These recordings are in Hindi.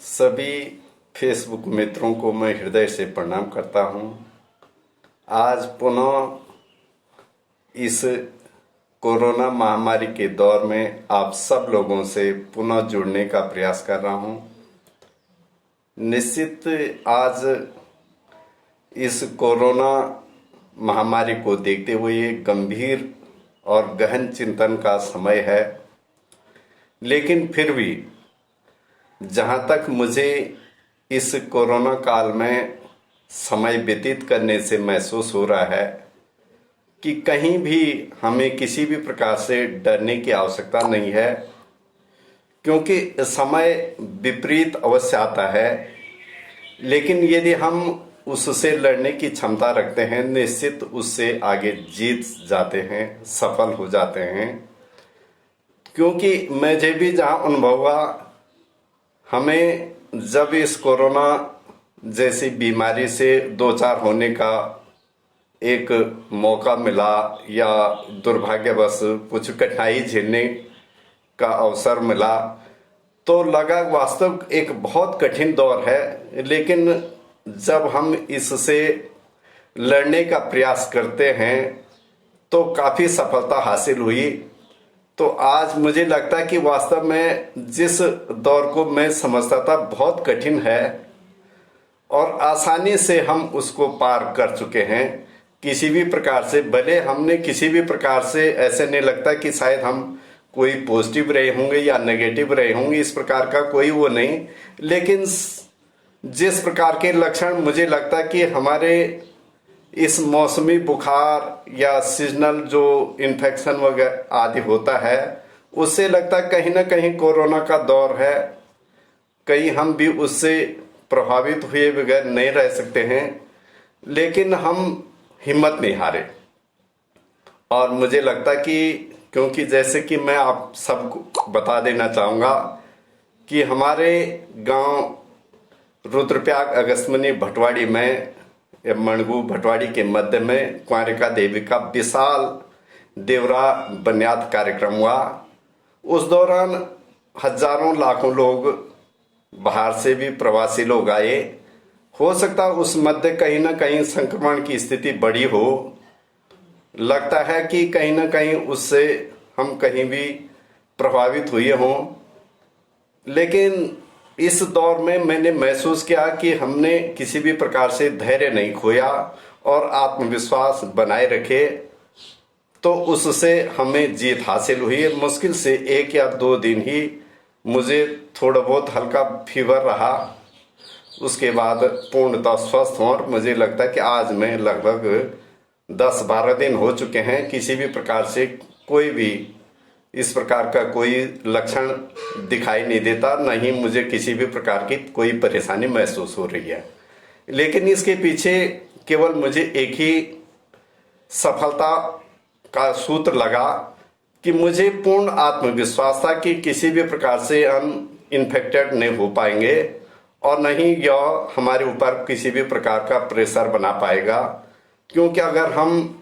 सभी फेसबुक मित्रों को मैं हृदय से प्रणाम करता हूं। आज पुनः इस कोरोना महामारी के दौर में आप सब लोगों से पुनः जुड़ने का प्रयास कर रहा हूं। निश्चित आज इस कोरोना महामारी को देखते हुए गंभीर और गहन चिंतन का समय है, लेकिन फिर भी जहाँ तक मुझे इस कोरोना काल में समय व्यतीत करने से महसूस हो रहा है कि कहीं भी हमें किसी भी प्रकार से डरने की आवश्यकता नहीं है, क्योंकि समय विपरीत अवश्य आता है, लेकिन यदि हम उससे लड़ने की क्षमता रखते हैं निश्चित उससे आगे जीत जाते हैं, सफल हो जाते हैं। क्योंकि मुझे भी जहाँ अनुभव हुआ, हमें जब इस कोरोना जैसी बीमारी से दो चार होने का एक मौका मिला या दुर्भाग्यवश कुछ कठिनाई झेलने का अवसर मिला, तो लगा वास्तव एक बहुत कठिन दौर है, लेकिन जब हम इससे लड़ने का प्रयास करते हैं तो काफ़ी सफलता हासिल हुई। तो आज मुझे लगता है कि वास्तव में जिस दौर को मैं समझता था बहुत कठिन है और आसानी से हम उसको पार कर चुके हैं। किसी भी प्रकार से, भले हमने किसी भी प्रकार से ऐसे नहीं लगता कि शायद हम कोई पॉजिटिव रहे होंगे या नेगेटिव रहे होंगे, इस प्रकार का कोई वो नहीं, लेकिन जिस प्रकार के लक्षण मुझे लगता कि हमारे इस मौसमी बुखार या सीजनल जो इन्फेक्शन वगैरह आदि होता है, उससे लगता कहीं ना कहीं कोरोना का दौर है, कहीं हम भी उससे प्रभावित हुए बगैर नहीं रह सकते हैं, लेकिन हम हिम्मत नहीं हारे। और मुझे लगता कि क्योंकि जैसे कि मैं आप सबको बता देना चाहूँगा कि हमारे गांव रुद्रप्रयाग अगस्त्यमुनि भटवाड़ी में, मणगू भटवाड़ी के मध्य में कुंवारिका देवी का विशाल देवरा बन्यात कार्यक्रम हुआ। उस दौरान हजारों लाखों लोग, बाहर से भी प्रवासी लोग आए। हो सकता उस मध्य कहीं ना कहीं संक्रमण की स्थिति बढ़ी हो, लगता है कि कहीं ना कहीं उससे हम कहीं भी प्रभावित हुए हों, लेकिन इस दौर में मैंने महसूस किया कि हमने किसी भी प्रकार से धैर्य नहीं खोया और आत्मविश्वास बनाए रखे, तो उससे हमें जीत हासिल हुई। मुश्किल से 1 या 2 दिन ही मुझे थोड़ा बहुत हल्का फीवर रहा, उसके बाद पूर्णतः स्वस्थ हूँ और मुझे लगता है कि आज मैं लगभग 10-12 दिन हो चुके हैं, किसी भी प्रकार से कोई भी इस प्रकार का कोई लक्षण दिखाई नहीं देता, नहीं मुझे किसी भी प्रकार की कोई परेशानी महसूस हो रही है। लेकिन इसके पीछे केवल मुझे एक ही सफलता का सूत्र लगा कि मुझे पूर्ण आत्मविश्वास था कि किसी भी प्रकार से हम इन्फेक्टेड नहीं हो पाएंगे और नहीं यह हमारे ऊपर किसी भी प्रकार का प्रेशर बना पाएगा, क्योंकि अगर हम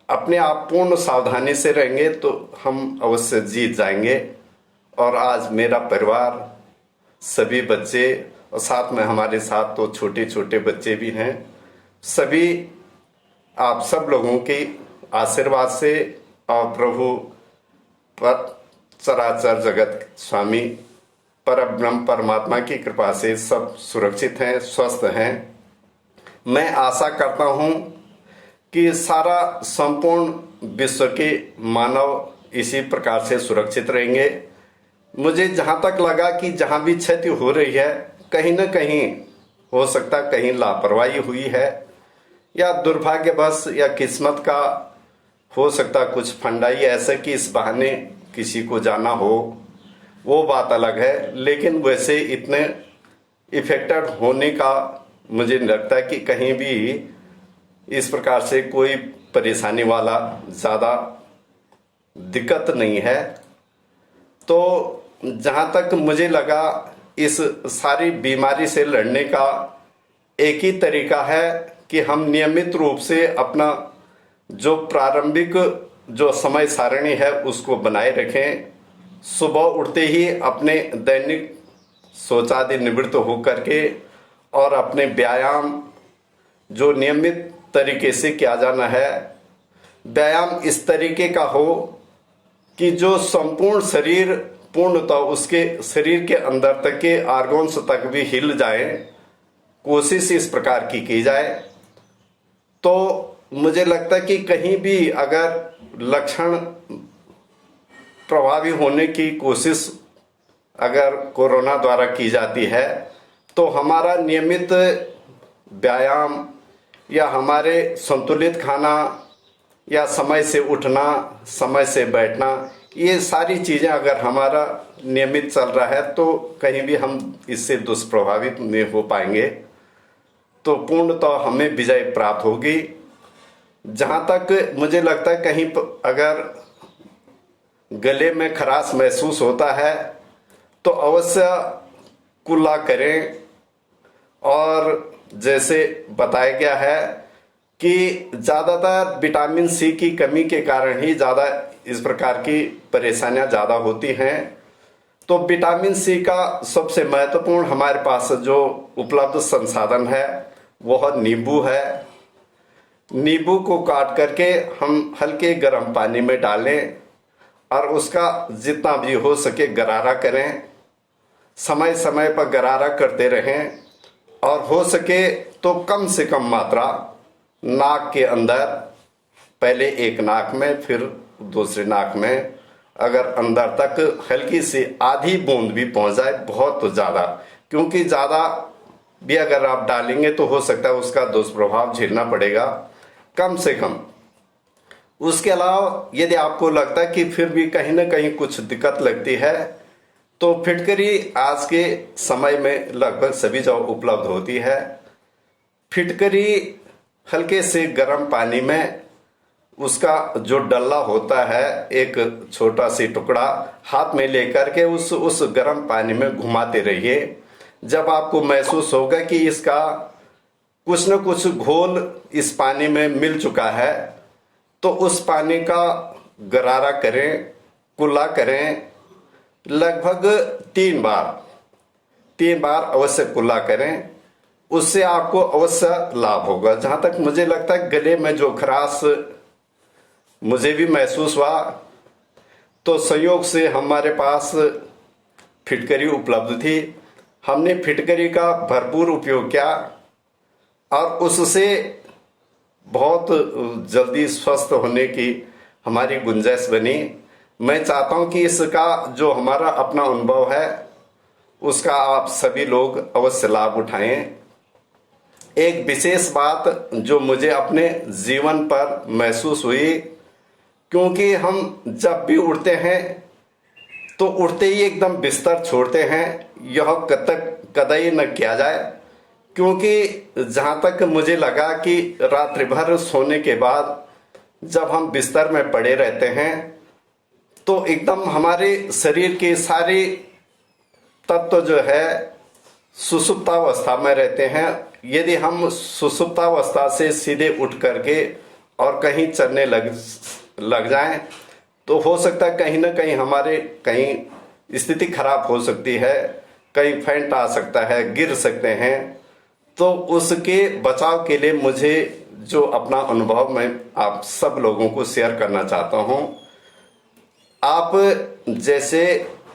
अपने आप पूर्ण सावधानी से रहेंगे तो हम अवश्य जीत जाएंगे। और आज मेरा परिवार, सभी बच्चे और साथ में हमारे साथ तो छोटे छोटे बच्चे भी हैं, सभी आप सब लोगों के आशीर्वाद से और प्रभु पर चराचर जगत स्वामी परब्रह्म परमात्मा की कृपा से सब सुरक्षित हैं, स्वस्थ हैं। मैं आशा करता हूँ कि सारा संपूर्ण विश्व के मानव इसी प्रकार से सुरक्षित रहेंगे। मुझे जहाँ तक लगा कि जहाँ भी क्षति हो रही है, कहीं ना कहीं हो सकता कहीं लापरवाही हुई है या दुर्भाग्यवश या किस्मत का हो सकता कुछ फंडाई ऐसे कि इस बहाने किसी को जाना हो, वो बात अलग है। लेकिन वैसे इतने इफेक्टेड होने का मुझे लगता है कि कहीं भी इस प्रकार से कोई परेशानी वाला ज़्यादा दिक्कत नहीं है। तो जहाँ तक मुझे लगा इस सारी बीमारी से लड़ने का एक ही तरीका है कि हम नियमित रूप से अपना जो प्रारंभिक जो समय सारणी है उसको बनाए रखें। सुबह उठते ही अपने दैनिक शौचादि निवृत्त होकर के और अपने व्यायाम जो नियमित तरीके से किया जाना है, व्यायाम इस तरीके का हो कि जो संपूर्ण शरीर पूर्णतः उसके शरीर के अंदर तक के आर्गन्स तक भी हिल जाए, कोशिश इस प्रकार की जाए। तो मुझे लगता है कि कहीं भी अगर लक्षण प्रभावी होने की कोशिश अगर कोरोना द्वारा की जाती है तो हमारा नियमित व्यायाम या हमारे संतुलित खाना या समय से उठना, समय से बैठना, ये सारी चीज़ें अगर हमारा नियमित चल रहा है तो कहीं भी हम इससे दुष्प्रभावित नहीं हो पाएंगे, तो पूर्णतः हमें विजय प्राप्त होगी। जहाँ तक मुझे लगता है कहीं अगर गले में खराश महसूस होता है तो अवश्य कुल्ला करें, और जैसे बताया गया है कि ज़्यादातर विटामिन सी की कमी के कारण ही ज़्यादा इस प्रकार की परेशानियां ज़्यादा होती हैं। तो विटामिन सी का सबसे महत्वपूर्ण हमारे पास जो उपलब्ध संसाधन है वह नींबू है। नींबू को काट करके हम हल्के गर्म पानी में डालें और उसका जितना भी हो सके गरारा करें, समय समय पर गरारा करते रहें, और हो सके तो कम से कम मात्रा नाक के अंदर, पहले एक नाक में फिर दूसरे नाक में, अगर अंदर तक हल्की सी आधी बूंद भी पहुंच जाए बहुत तो ज़्यादा, क्योंकि ज़्यादा भी अगर आप डालेंगे तो हो सकता है उसका दुष्प्रभाव झेलना पड़ेगा। कम से कम उसके अलावा यदि आपको लगता है कि फिर भी कहीं ना कहीं कुछ दिक्कत लगती है तो फिटकरी आज के समय में लगभग सभी जगह उपलब्ध होती है। फिटकरी हल्के से गर्म पानी में उसका जो डल्ला होता है, एक छोटा सी टुकड़ा हाथ में लेकर के उस गर्म पानी में घुमाते रहिए। जब आपको महसूस होगा कि इसका कुछ न कुछ घोल इस पानी में मिल चुका है तो उस पानी का गरारा करें, कुल्ला करें, लगभग 3 बार अवश्य कुल्ला करें। उससे आपको अवश्य लाभ होगा। जहां तक मुझे लगता है गले में जो खराश मुझे भी महसूस हुआ तो संयोग से हमारे पास फिटकरी उपलब्ध थी। हमने फिटकरी का भरपूर उपयोग किया और उससे बहुत जल्दी स्वस्थ होने की हमारी गुंजाइश बनी। मैं चाहता हूं कि इसका जो हमारा अपना अनुभव है उसका आप सभी लोग अवश्य लाभ उठाएं। एक विशेष बात जो मुझे अपने जीवन पर महसूस हुई, क्योंकि हम जब भी उठते हैं तो उठते ही एकदम बिस्तर छोड़ते हैं, यह कतई न किया जाए, क्योंकि जहाँ तक मुझे लगा कि रात्रि भर सोने के बाद जब हम बिस्तर में पड़े रहते हैं तो एकदम हमारे शरीर के सारे तत्व जो है सुषुप्तावस्था में रहते हैं। यदि हम सुषुप्तावस्था से सीधे उठ करके और कहीं चलने लग जाएं तो हो सकता है कहीं ना कहीं हमारे कहीं स्थिति खराब हो सकती है, कहीं फेंट आ सकता है, गिर सकते हैं। तो उसके बचाव के लिए मुझे जो अपना अनुभव मैं आप सब लोगों को शेयर करना चाहता हूं। आप जैसे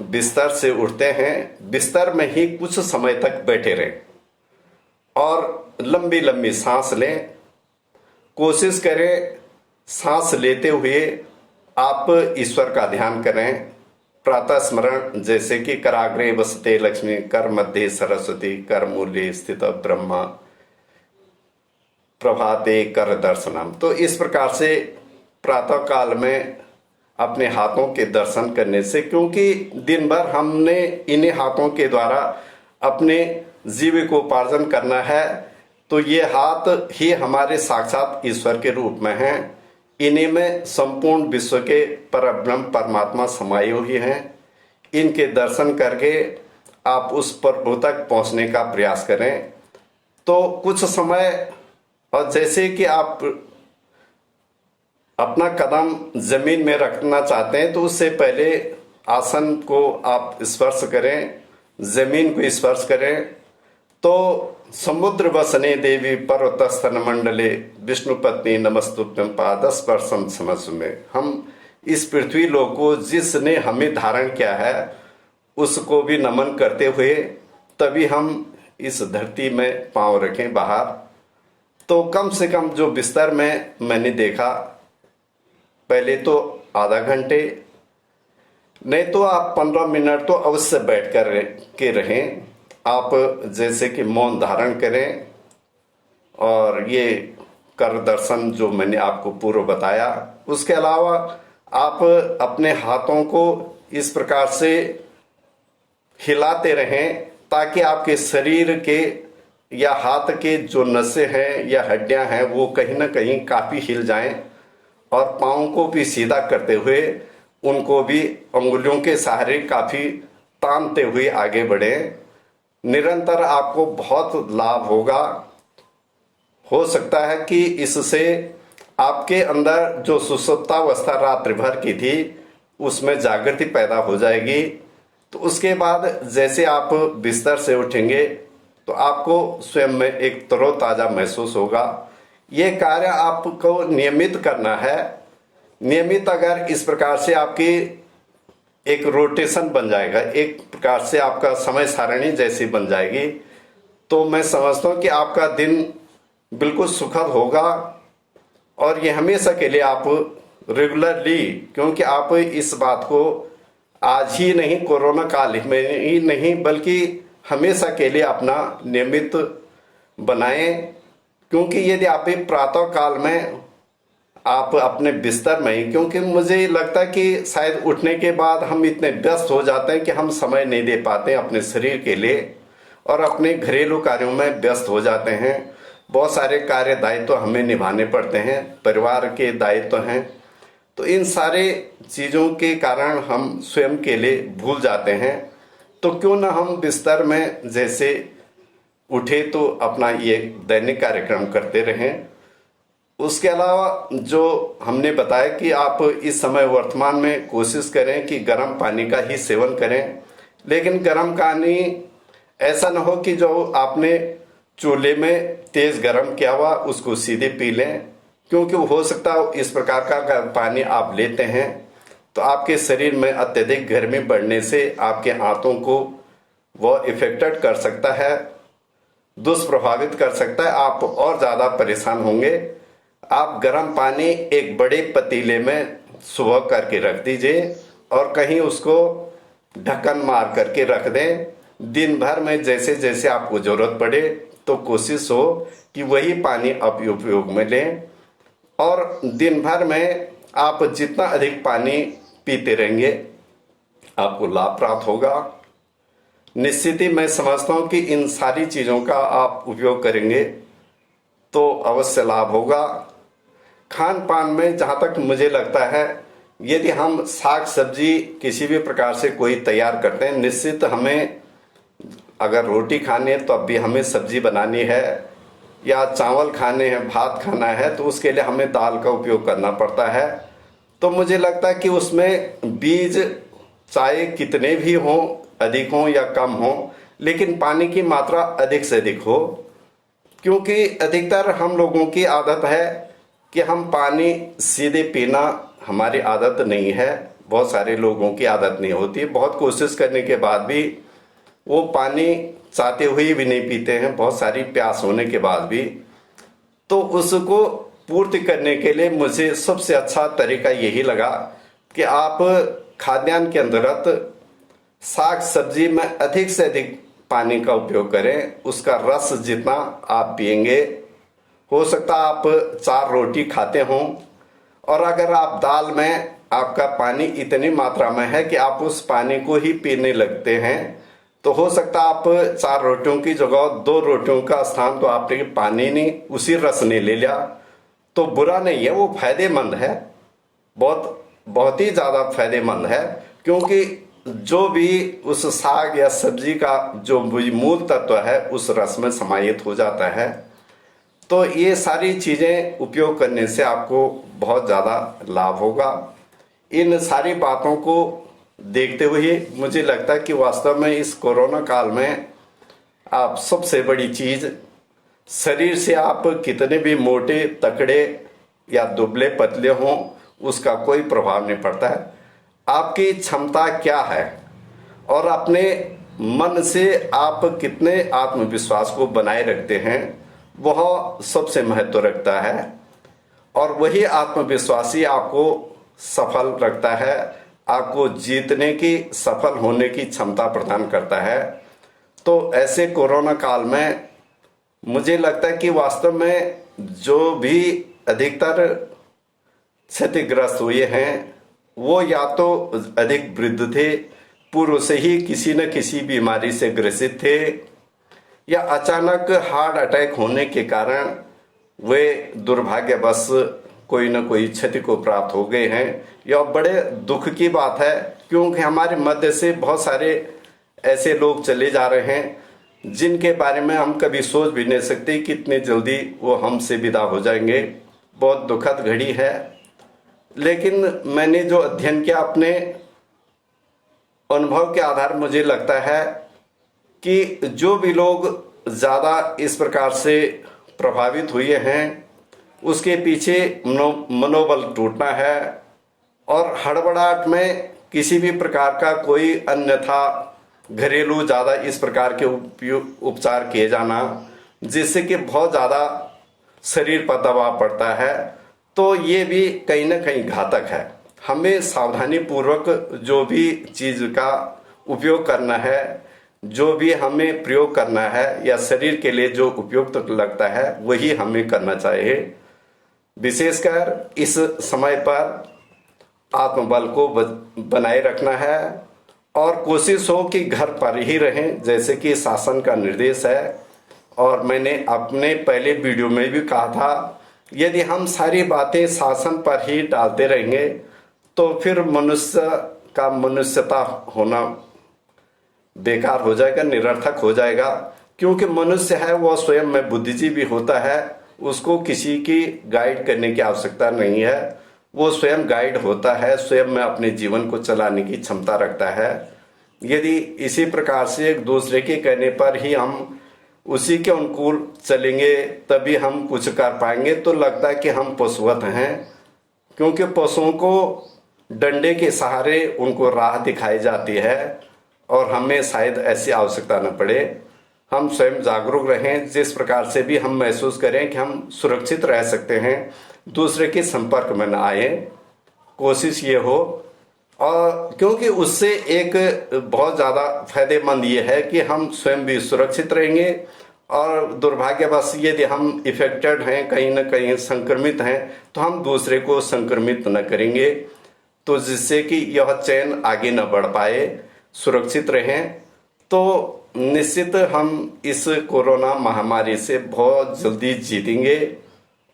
बिस्तर से उठते हैं, बिस्तर में ही कुछ समय तक बैठे रहें और लंबी लंबी सांस लें। कोशिश करें सांस लेते हुए आप ईश्वर का ध्यान करें। प्रातः स्मरण जैसे कि कराग्रे वसते लक्ष्मी, कर मध्य सरस्वती, कर मूल्य स्थित ब्रह्मा, प्रभाते कर दर्शनम। तो इस प्रकार से प्रातः काल में अपने हाथों के दर्शन करने से, क्योंकि दिन भर हमने इन्हीं हाथों के द्वारा अपने जीविकोपार्जन करना है, तो ये हाथ ही हमारे साक्षात ईश्वर के रूप में हैं। इन्हीं में संपूर्ण विश्व के परब्रह्म परमात्मा समाये हुए हैं। इनके दर्शन करके आप उस प्रभु तक पहुंचने का प्रयास करें। तो कुछ समय, और जैसे कि आप अपना कदम जमीन में रखना चाहते हैं तो उससे पहले आसन को आप स्पर्श करें जमीन को स्पर्श करें तो समुद्र वसने देवी पर्वतस्तन मंडले विष्णु पत्नी नमस्तुभ्यं पादस्पर्शम समझ। हम इस पृथ्वी लोक को जिसने हमें धारण किया है उसको भी नमन करते हुए तभी हम इस धरती में पांव रखें बाहर। तो कम से कम जो बिस्तर में मैंने देखा, पहले तो आधा घंटे, नहीं तो आप 15 मिनट तो अवश्य बैठ कर के रहें। आप जैसे कि मौन धारण करें और ये कर दर्शन जो मैंने आपको पूर्व बताया। उसके अलावा आप अपने हाथों को इस प्रकार से हिलाते रहें ताकि आपके शरीर के या हाथ के जो नसें हैं या हड्डियां हैं वो कहीं ना कहीं काफी हिल जाएं, और पाँव को भी सीधा करते हुए उनको भी अंगुलियों के सहारे काफी तानते हुए आगे बढ़ें। निरंतर आपको बहुत लाभ होगा। हो सकता है कि इससे आपके अंदर जो सुसुप्तावस्था रात्रि भर की थी उसमें जागृति पैदा हो जाएगी। तो उसके बाद जैसे आप बिस्तर से उठेंगे तो आपको स्वयं में एक तरोताजा महसूस होगा। ये कार्य आपको नियमित करना है। नियमित अगर इस प्रकार से आपकी एक रोटेशन बन जाएगा, एक प्रकार से आपका समय सारणी जैसी बन जाएगी, तो मैं समझता हूं कि आपका दिन बिल्कुल सुखद होगा। और ये हमेशा के लिए आप रेगुलरली, क्योंकि आप इस बात को आज ही नहीं, कोरोना काल में ही नहीं, बल्कि हमेशा के लिए अपना नियमित बनाएं। क्योंकि यदि आप प्रातः काल में आप अपने बिस्तर में ही, क्योंकि मुझे लगता है कि शायद उठने के बाद हम इतने व्यस्त हो जाते हैं कि हम समय नहीं दे पाते अपने शरीर के लिए और अपने घरेलू कार्यों में व्यस्त हो जाते हैं। बहुत सारे कार्य दायित्व हमें निभाने पड़ते हैं, परिवार के दायित्व हैं, तो इन सारे चीजों के कारण हम स्वयं के लिए भूल जाते हैं। तो क्यों ना हम बिस्तर में जैसे उठे तो अपना ये दैनिक कार्यक्रम करते रहें। उसके अलावा जो हमने बताया कि आप इस समय वर्तमान में कोशिश करें कि गर्म पानी का ही सेवन करें, लेकिन गर्म पानी ऐसा ना हो कि जो आपने चूल्हे में तेज गर्म किया हुआ उसको सीधे पी लें, क्योंकि हो सकता है इस प्रकार का पानी आप लेते हैं तो आपके शरीर में अत्यधिक गर्मी बढ़ने से आपके आंतों को वह इफेक्टेड कर सकता है, दुष्प्रभावित कर सकता है, आप और ज्यादा परेशान होंगे। आप गर्म पानी एक बड़े पतीले में सुबह करके रख दीजिए और कहीं उसको ढक्कन मार करके रख दें। दिन भर में जैसे जैसे आपको जरूरत पड़े तो कोशिश हो कि वही पानी आप उपयोग में लें, और दिन भर में आप जितना अधिक पानी पीते रहेंगे आपको लाभ प्राप्त होगा। निश्चित ही मैं समझता हूं कि इन सारी चीजों का आप उपयोग करेंगे तो अवश्य लाभ होगा। खान पान में जहां तक मुझे लगता है, यदि हम साग सब्जी किसी भी प्रकार से कोई तैयार करते हैं, निश्चित हमें अगर रोटी खानी है तो अब भी हमें सब्जी बनानी है, या चावल खाने हैं, भात खाना है, तो उसके लिए हमें दाल का उपयोग करना पड़ता है। तो मुझे लगता है कि उसमें बीज चाहे कितने भी हों, अधिक हों या कम हों, लेकिन पानी की मात्रा अधिक से अधिक हो। क्योंकि अधिकतर हम लोगों की आदत है कि हम पानी सीधे पीना हमारी आदत नहीं है, बहुत सारे लोगों की आदत नहीं होती। बहुत कोशिश करने के बाद भी वो पानी चाहते हुए भी नहीं पीते हैं, बहुत सारी प्यास होने के बाद भी। तो उसको पूर्ति करने के लिए मुझे सबसे अच्छा तरीका यही लगा कि आप खाद्यान्न के अंतर्गत साग सब्जी में अधिक से अधिक पानी का उपयोग करें। उसका रस जितना आप पिएंगे, हो सकता आप 4 रोटी खाते हों, और अगर आप दाल में आपका पानी इतनी मात्रा में है कि आप उस पानी को ही पीने लगते हैं, तो हो सकता आप 4 रोटियों की जगह 2 रोटियों का स्थान तो आपने पानी ने, उसी रस ने ले लिया। तो बुरा नहीं है, वो फायदेमंद है, बहुत ही ज्यादा फायदेमंद है। क्योंकि जो भी उस साग या सब्जी का जो मूल तत्व है उस रस में समाहित हो जाता है। तो ये सारी चीजें उपयोग करने से आपको बहुत ज्यादा लाभ होगा। इन सारी बातों को देखते हुए मुझे लगता है कि वास्तव में इस कोरोना काल में आप सबसे बड़ी चीज, शरीर से आप कितने भी मोटे तकड़े या दुबले पतले हों, उसका कोई प्रभाव नहीं पड़ता है। आपकी क्षमता क्या है और अपने मन से आप कितने आत्मविश्वास को बनाए रखते हैं, वह सबसे महत्व रखता है। और वही आत्मविश्वासी आपको सफल रखता है, आपको जीतने की, सफल होने की क्षमता प्रदान करता है। तो ऐसे कोरोना काल में मुझे लगता है कि वास्तव में जो भी अधिकतर क्षतिग्रस्त हुए हैं, वो या तो अधिक वृद्ध थे, पूर्व से ही किसी न किसी बीमारी से ग्रसित थे, या अचानक हार्ट अटैक होने के कारण वे दुर्भाग्यवश कोई न कोई क्षति को प्राप्त हो गए हैं। यह बड़े दुख की बात है, क्योंकि हमारे मध्य से बहुत सारे ऐसे लोग चले जा रहे हैं जिनके बारे में हम कभी सोच भी नहीं सकते कि इतनी जल्दी वो हमसे विदा हो जाएंगे। बहुत दुखद घड़ी है। लेकिन मैंने जो अध्ययन किया, अपने अनुभव के आधार मुझे लगता है कि जो भी लोग ज़्यादा इस प्रकार से प्रभावित हुए हैं, उसके पीछे मनोबल टूटना है और हड़बड़ाहट में किसी भी प्रकार का कोई अन्यथा घरेलू ज़्यादा इस प्रकार के उपचार किए जाना, जिससे कि बहुत ज़्यादा शरीर पर दबाव पड़ता है, तो ये भी कहीं ना कहीं घातक है। हमें सावधानी पूर्वक जो भी चीज़ का उपयोग करना है, जो भी हमें प्रयोग करना है, या शरीर के लिए जो उपयुक्त लगता है वही हमें करना चाहिए। विशेषकर इस समय पर आत्मबल को बनाए रखना है और कोशिश हो कि घर पर ही रहें, जैसे कि शासन का निर्देश है। और मैंने अपने पहले वीडियो में भी कहा था, यदि हम सारी बातें शासन पर ही डालते रहेंगे तो फिर मनुष्य का मनुष्यता होना बेकार हो जाएगा, निरर्थक हो जाएगा। क्योंकि मनुष्य है वह स्वयं में बुद्धिजीवी होता है, उसको किसी की गाइड करने की आवश्यकता नहीं है। वो स्वयं गाइड होता है, स्वयं में अपने जीवन को चलाने की क्षमता रखता है। यदि इसी प्रकार से एक दूसरे के कहने पर ही हम उसी के अनुकूल चलेंगे तभी हम कुछ कर पाएंगे, तो लगता है कि हम पशुवत हैं। क्योंकि पशुओं को डंडे के सहारे उनको राह दिखाई जाती है और हमें शायद ऐसी आवश्यकता न पड़े। हम स्वयं जागरूक रहें, जिस प्रकार से भी हम महसूस करें कि हम सुरक्षित रह सकते हैं, दूसरे के संपर्क में न आए, कोशिश ये हो। और क्योंकि उससे एक बहुत ज़्यादा फायदेमंद ये है कि हम स्वयं भी सुरक्षित रहेंगे और दुर्भाग्यवश यदि हम इफेक्टेड हैं, कहीं ना कहीं संक्रमित हैं, तो हम दूसरे को संक्रमित न करेंगे, तो जिससे कि यह चैन आगे न बढ़ पाए, सुरक्षित रहें। तो निश्चित हम इस कोरोना महामारी से बहुत जल्दी जीतेंगे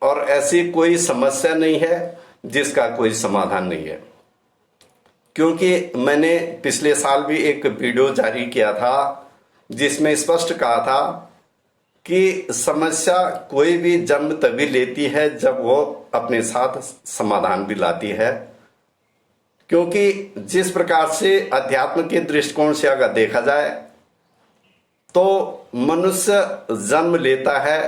और ऐसी कोई समस्या नहीं है जिसका कोई समाधान नहीं है। क्योंकि मैंने पिछले साल भी एक वीडियो जारी किया था जिसमें स्पष्ट कहा था कि समस्या कोई भी जन्म तभी लेती है जब वो अपने साथ समाधान भी लाती है। क्योंकि जिस प्रकार से अध्यात्म के दृष्टिकोण से अगर देखा जाए तो मनुष्य जन्म लेता है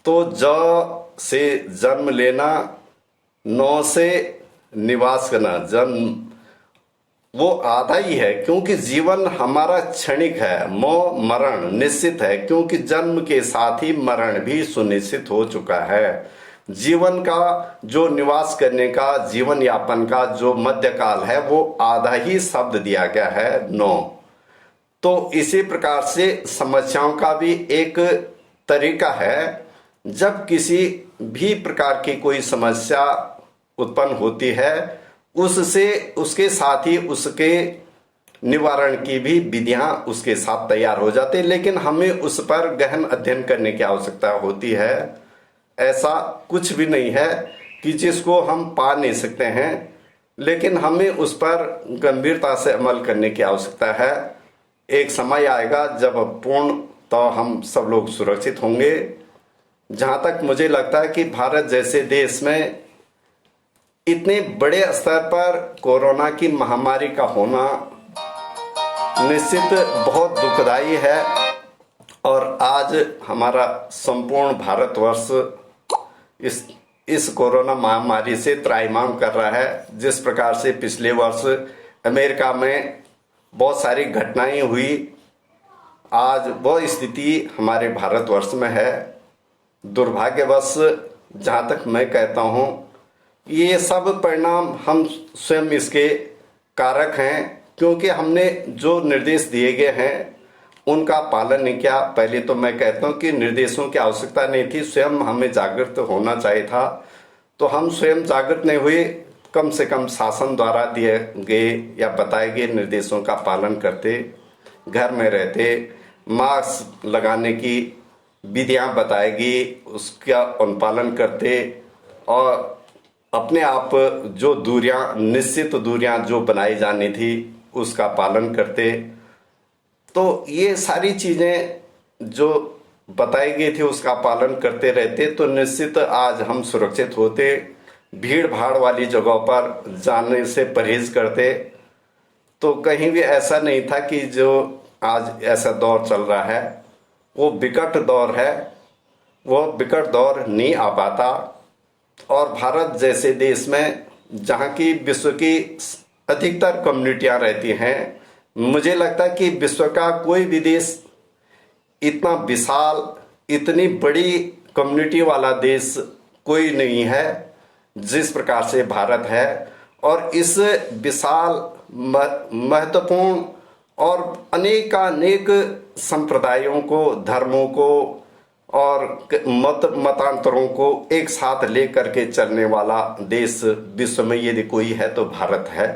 तो ज से जन्म लेना, नौ से निवास करना, जन्म वो आधा ही है। क्योंकि जीवन हमारा क्षणिक है, मोह मरण निश्चित है, क्योंकि जन्म के साथ ही मरण भी सुनिश्चित हो चुका है। जीवन का जो निवास करने का, जीवन यापन का जो मध्यकाल है, वो आधा ही शब्द दिया गया है, 9। तो इसी प्रकार से समस्याओं का भी एक तरीका है। जब किसी भी प्रकार की कोई समस्या उत्पन्न होती है, उससे उसके साथ ही उसके निवारण की भी विधियां उसके साथ तैयार हो जाती है, लेकिन हमें उस पर गहन अध्ययन करने की आवश्यकता होती है। ऐसा कुछ भी नहीं है कि जिसको हम पा नहीं सकते हैं, लेकिन हमें उस पर गंभीरता से अमल करने की आवश्यकता है। एक समय आएगा जब पूर्ण तो हम सब लोग सुरक्षित होंगे। जहां तक मुझे लगता है कि भारत जैसे देश में इतने बड़े स्तर पर कोरोना की महामारी का होना निश्चित बहुत दुखदाई है। और आज हमारा संपूर्ण भारतवर्ष इस कोरोना महामारी से त्राहिमाम कर रहा है। जिस प्रकार से पिछले वर्ष अमेरिका में बहुत सारी घटनाएं हुई, आज वो स्थिति हमारे भारतवर्ष में है। दुर्भाग्यवश जहाँ तक मैं कहता हूँ, ये सब परिणाम हम स्वयं इसके कारक हैं, क्योंकि हमने जो निर्देश दिए गए हैं उनका पालन नहीं किया। पहले तो मैं कहता हूँ कि निर्देशों की आवश्यकता नहीं थी, स्वयं हमें जागृत होना चाहिए था। तो हम स्वयं जागृत नहीं हुए, कम से कम शासन द्वारा दिए गए या बताए गए निर्देशों का पालन करते, घर में रहते, मास्क लगाने की विधियां बताएगी उसका अनुपालन करते, और अपने आप जो दूरियां, निश्चित दूरियां जो बनाई जानी थी उसका पालन करते। तो ये सारी चीजें जो बताई गई थी उसका पालन करते रहते तो निश्चित आज हम सुरक्षित होते, भीड़ भाड़ वाली जगहों पर जाने से परहेज करते। तो कहीं भी ऐसा नहीं था कि जो आज ऐसा दौर चल रहा है वो विकट दौर है, वो विकट दौर नहीं आ पाता। और भारत जैसे देश में जहाँ की विश्व की अधिकतर कम्युनिटियाँ रहती हैं, मुझे लगता है कि विश्व का कोई भी देश इतना विशाल, इतनी बड़ी कम्युनिटी वाला देश कोई नहीं है जिस प्रकार से भारत है। और इस विशाल, महत्वपूर्ण और अनेकानेक संप्रदायों को, धर्मों को और मतांतरों को एक साथ लेकर के चलने वाला देश विश्व में यदि कोई है तो भारत है।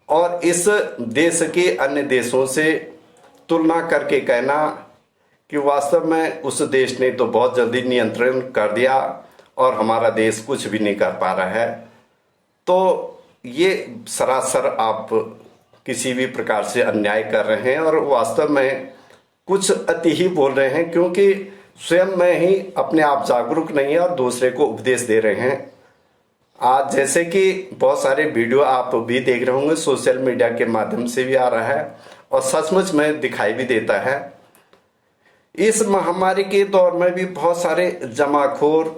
और इस देश के अन्य देशों से तुलना करके कहना कि वास्तव में उस देश ने तो बहुत जल्दी नियंत्रण कर दिया और हमारा देश कुछ भी नहीं कर पा रहा है, तो ये सरासर आप किसी भी प्रकार से अन्याय कर रहे हैं और वास्तव में कुछ अति ही बोल रहे हैं, क्योंकि स्वयं में ही अपने आप जागरूक नहीं है और दूसरे को उपदेश दे रहे हैं। आज जैसे कि बहुत सारे वीडियो आप भी देख रहे होंगे, सोशल मीडिया के माध्यम से भी आ रहा है और सचमुच में दिखाई भी देता है। इस महामारी के दौर में भी बहुत सारे जमाखोर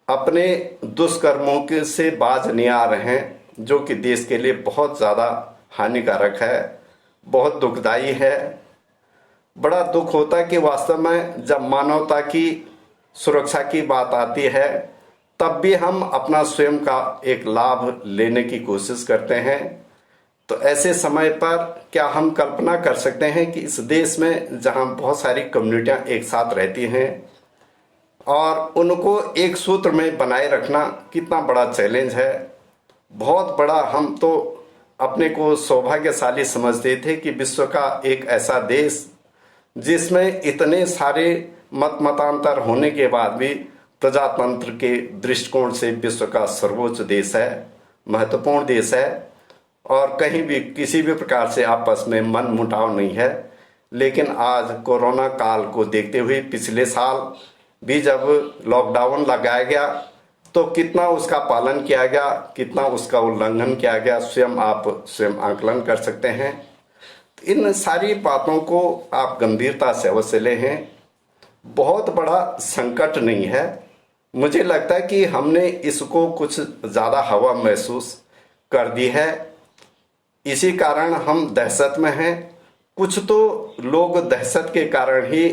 अपने दुष्कर्मों के से बाज नहीं आ रहे हैं, जो कि देश के लिए बहुत ज़्यादा हानिकारक है, बहुत दुखदाई है। बड़ा दुख होता है कि वास्तव में जब मानवता की सुरक्षा की बात आती है तब भी हम अपना स्वयं का एक लाभ लेने की कोशिश करते हैं। तो ऐसे समय पर क्या हम कल्पना कर सकते हैं कि इस देश में जहां बहुत सारी कम्युनिटियां एक साथ रहती हैं और उनको एक सूत्र में बनाए रखना कितना बड़ा चैलेंज है, बहुत बड़ा। हम तो अपने को सौभाग्यशाली समझते थे कि विश्व का एक ऐसा देश जिसमें इतने सारे मतांतर होने के बाद भी प्रजातंत्र के दृष्टिकोण से विश्व का सर्वोच्च देश है, महत्वपूर्ण देश है और कहीं भी किसी भी प्रकार से आपस में मन मुटाव नहीं है। लेकिन आज कोरोना काल को देखते हुए पिछले साल भी जब लॉकडाउन लगाया गया तो कितना उसका पालन किया गया, कितना उसका उल्लंघन किया गया, आप स्वयं आकलन कर सकते हैं। इन सारी बातों को आप गंभीरता से अवश्य लें हैं। बहुत बड़ा संकट नहीं है, मुझे लगता है कि हमने इसको कुछ ज़्यादा हवा महसूस कर दी है, इसी कारण हम दहशत में हैं। कुछ तो लोग दहशत के कारण ही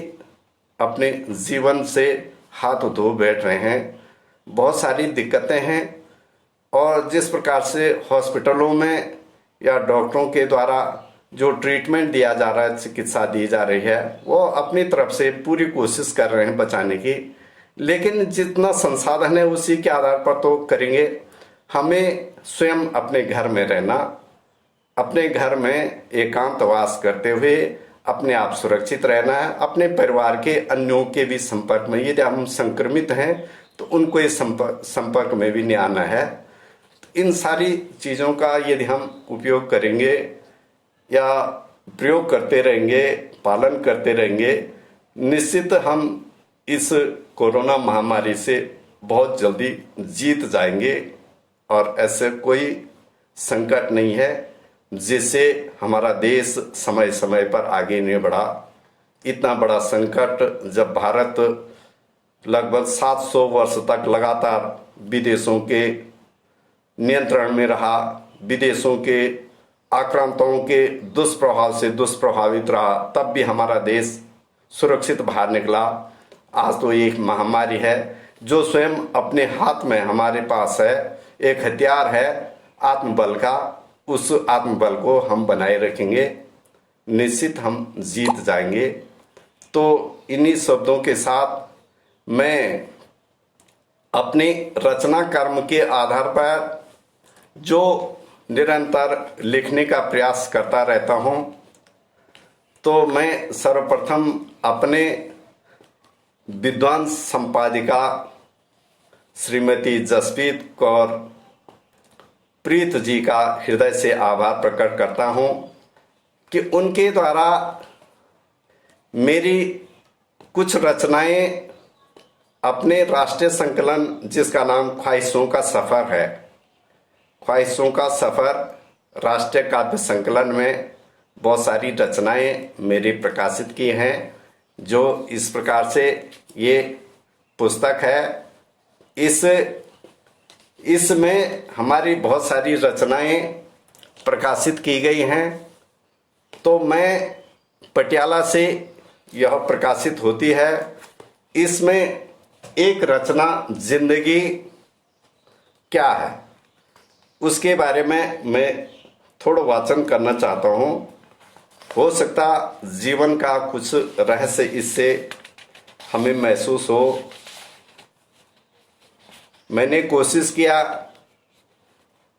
अपने जीवन से हाथ धो बैठ रहे हैं। बहुत सारी दिक्कतें हैं और जिस प्रकार से हॉस्पिटलों में या डॉक्टरों के द्वारा जो ट्रीटमेंट दिया जा रहा है, चिकित्सा दी जा रही है, वो अपनी तरफ से पूरी कोशिश कर रहे हैं बचाने की, लेकिन जितना संसाधन है उसी के आधार पर तो करेंगे। हमें स्वयं अपने घर में रहना, अपने घर में एकांतवास करते हुए अपने आप सुरक्षित रहना है। अपने परिवार के अन्यों के भी संपर्क में, यदि हम संक्रमित हैं तो उनको इस संपर्क में भी नहीं आना है। इन सारी चीज़ों का यदि हम उपयोग करेंगे या प्रयोग करते रहेंगे, पालन करते रहेंगे, निश्चित हम इस कोरोना महामारी से बहुत जल्दी जीत जाएंगे और ऐसे कोई संकट नहीं है जिससे हमारा देश समय समय पर आगे नहीं बढ़ा। इतना बड़ा संकट जब भारत लगभग 700 वर्ष तक लगातार विदेशों के नियंत्रण में रहा, विदेशों के आक्रांताओं के दुष्प्रभाव से दुष्प्रभावित रहा, तब भी हमारा देश सुरक्षित बाहर निकला। आज तो एक महामारी है जो स्वयं अपने हाथ में हमारे पास है, एक हथियार है आत्मबल का। उस आत्मबल को हम बनाए रखेंगे, निश्चित हम जीत जाएंगे। तो इन्हीं शब्दों के साथ मैं अपने रचना कर्म के आधार पर जो निरंतर लिखने का प्रयास करता रहता हूँ, तो मैं सर्वप्रथम अपने विद्वान संपादिका श्रीमती जसप्रीत कौर प्रीत जी का हृदय से आभार प्रकट करता हूँ कि उनके द्वारा मेरी कुछ रचनाएं अपने राष्ट्रीय संकलन, जिसका नाम ख्वाहिशों का सफ़र है, ख्वाहिशों का सफ़र राष्ट्रीय काव्य संकलन में बहुत सारी रचनाएं मेरी प्रकाशित की हैं। जो इस प्रकार से ये पुस्तक है, इसमें हमारी बहुत सारी रचनाएं प्रकाशित की गई हैं। तो मैं पटियाला से यह प्रकाशित होती है। इसमें एक रचना जिंदगी क्या है, उसके बारे में मैं थोड़ा वाचन करना चाहता हूँ। हो सकता जीवन का कुछ रहस्य इससे हमें महसूस हो। मैंने कोशिश किया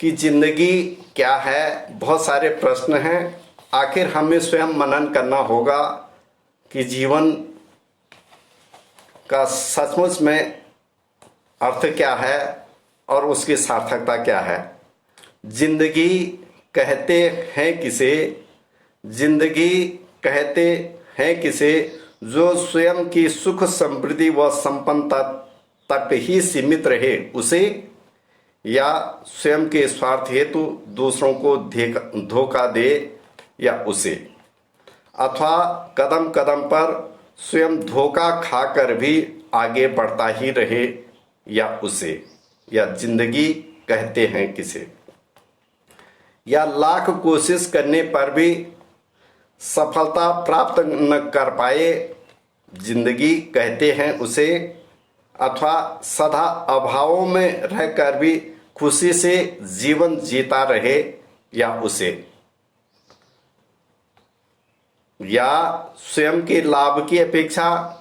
कि जिंदगी क्या है, बहुत सारे प्रश्न हैं, आखिर हमें स्वयं मनन करना होगा कि जीवन का सचमुच में अर्थ क्या है और उसकी सार्थकता क्या है। जिंदगी कहते हैं किसे, जिंदगी कहते हैं किसे जो स्वयं की सुख समृद्धि व संपन्नता तक ही सीमित रहे उसे, या स्वयं के स्वार्थ हेतु दूसरों को धोखा दे या उसे, अथवा कदम कदम पर स्वयं धोखा खाकर भी आगे बढ़ता ही रहे या उसे, या जिंदगी कहते हैं किसे, या लाख कोशिश करने पर भी सफलता प्राप्त न कर पाए, जिंदगी कहते हैं उसे, अथवा सदा अभावों में रहकर भी खुशी से जीवन जीता रहे या उसे, या स्वयं के लाभ की अपेक्षा,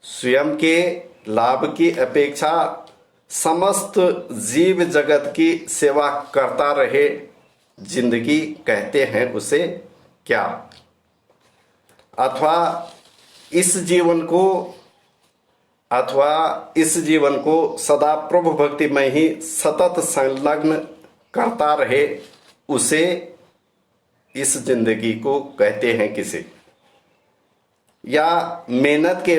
स्वयं के लाभ की अपेक्षा समस्त जीव जगत की सेवा करता रहे, जिंदगी कहते हैं उसे क्या, अथवा इस जीवन को सदा प्रभु भक्ति में ही सतत संलग्न करता रहे उसे, इस जिंदगी को कहते हैं किसे, या मेहनत के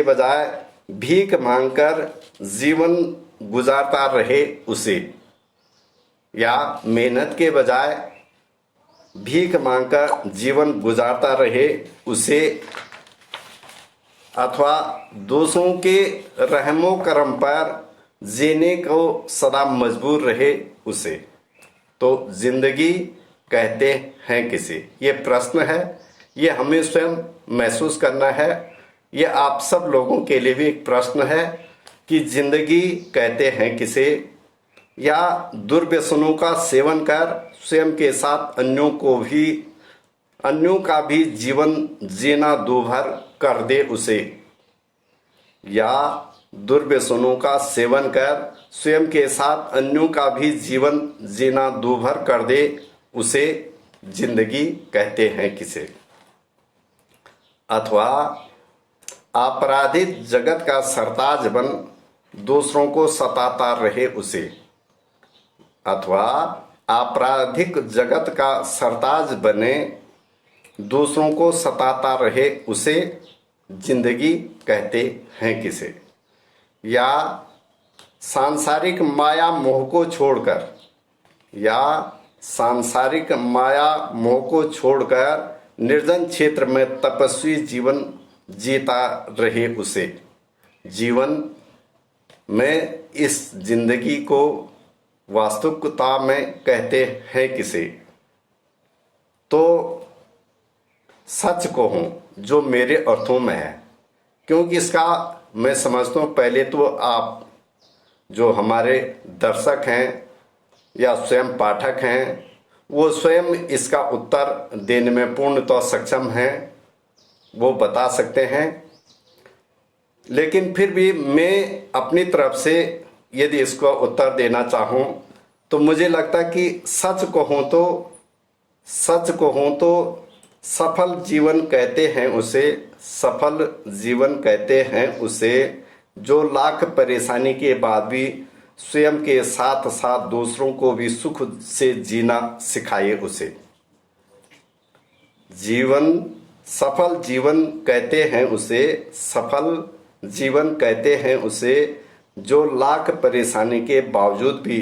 बजाय भीख मांगकर जीवन गुजारता रहे उसे, या मेहनत के बजाय भीख मांगकर जीवन गुजारता रहे उसे, अथवा दूसरों के रहमो करम पर जीने को सदा मजबूर रहे उसे। तो जिंदगी कहते हैं किसे, ये प्रश्न है, ये हमें स्वयं महसूस करना है। ये आप सब लोगों के लिए भी एक प्रश्न है कि जिंदगी कहते हैं किसे, या दुर्व्यसनों का सेवन कर स्वयं के साथ अन्यों का भी जीवन जीना दूभर कर दे उसे, या दुर्व्यसनों का सेवन कर स्वयं के साथ अन्यों का भी जीवन जीना दूभर कर दे उसे, जिंदगी कहते हैं किसे, अथवा आपराधिक जगत का सरताज बन दूसरों को सताता रहे उसे, अथवा आपराधिक जगत का सरताज बने दूसरों को सताता रहे उसे, जिंदगी कहते हैं किसे, या सांसारिक माया मोह को छोड़कर या सांसारिक माया मोह को छोड़कर निर्जन क्षेत्र में तपस्वी जीवन जीता रहे उसे। जीवन में इस जिंदगी को वास्तविकता में कहते हैं किसे? तो सच को हूं जो मेरे अर्थों में है, क्योंकि इसका मैं समझता हूं पहले तो आप जो हमारे दर्शक हैं या स्वयं पाठक हैं वो स्वयं इसका उत्तर देने में पूर्णतः सक्षम हैं, वो बता सकते हैं। लेकिन फिर भी मैं अपनी तरफ से यदि इसका उत्तर देना चाहूं तो मुझे लगता कि सच कहूं तो सफल जीवन कहते हैं उसे, सफल जीवन कहते हैं उसे जो लाख परेशानी के बाद भी स्वयं के साथ साथ दूसरों को भी सुख से जीना सिखाए उसे। सफल जीवन कहते हैं उसे, सफल जीवन कहते हैं उसे जो लाख परेशानी के बावजूद भी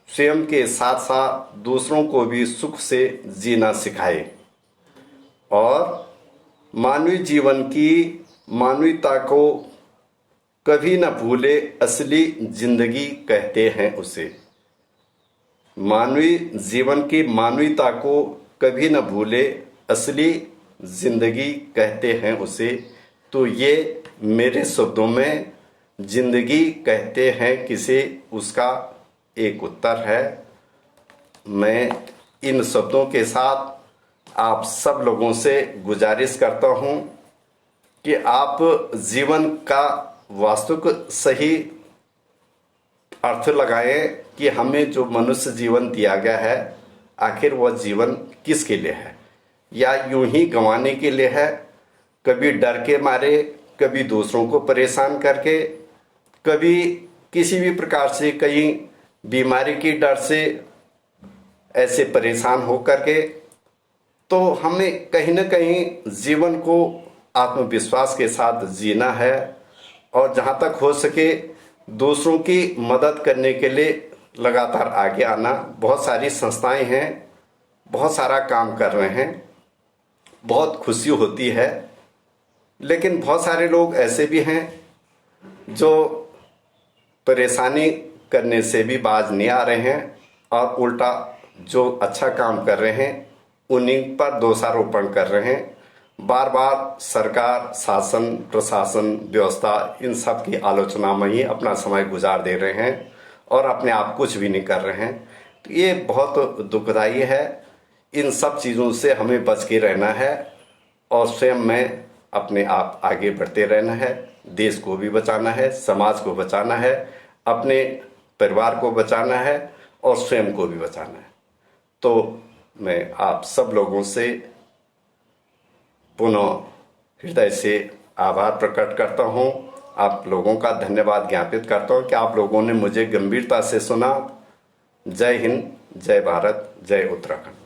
स्वयं के साथ साथ दूसरों को भी सुख से जीना सिखाए और मानवीय जीवन की मानवीयता को कभी न भूले असली जिंदगी कहते हैं उसे। मानवीय जीवन की मानवीयता को कभी न भूले असली जिंदगी कहते हैं उसे। तो ये मेरे शब्दों में जिंदगी कहते हैं किसे उसका एक उत्तर है। मैं इन शब्दों के साथ आप सब लोगों से गुजारिश करता हूं कि आप जीवन का वास्तविक सही अर्थ लगाएं कि हमें जो मनुष्य जीवन दिया गया है आखिर वह जीवन किसके लिए है, या यूं ही गंवाने के लिए है, कभी डर के मारे, कभी दूसरों को परेशान करके, कभी किसी भी प्रकार से कहीं बीमारी की डर से ऐसे परेशान हो करके। तो हमें कहीं न कहीं जीवन को आत्मविश्वास के साथ जीना है और जहाँ तक हो सके दूसरों की मदद करने के लिए लगातार आगे आना। बहुत सारी संस्थाएं हैं, बहुत सारा काम कर रहे हैं, बहुत खुशी होती है, लेकिन बहुत सारे लोग ऐसे भी हैं जो परेशानी करने से भी बाज नहीं आ रहे हैं और उल्टा जो अच्छा काम कर रहे हैं उन्हीं पर दोषारोपण कर रहे हैं। बार बार सरकार, शासन, प्रशासन, व्यवस्था इन सब की आलोचना में ही अपना समय गुजार दे रहे हैं और अपने आप कुछ भी नहीं कर रहे हैं। तो ये बहुत दुखदायी है। इन सब चीज़ों से हमें बच के रहना है और स्वयं में अपने आप आगे बढ़ते रहना है। देश को भी बचाना है, समाज को बचाना है, अपने परिवार को बचाना है और स्वयं को भी बचाना है। तो मैं आप सब लोगों से पुनः हृदय से आभार प्रकट करता हूं, आप लोगों का धन्यवाद ज्ञापित करता हूं कि आप लोगों ने मुझे गंभीरता से सुना। जय हिंद, जय भारत, जय उत्तराखंड।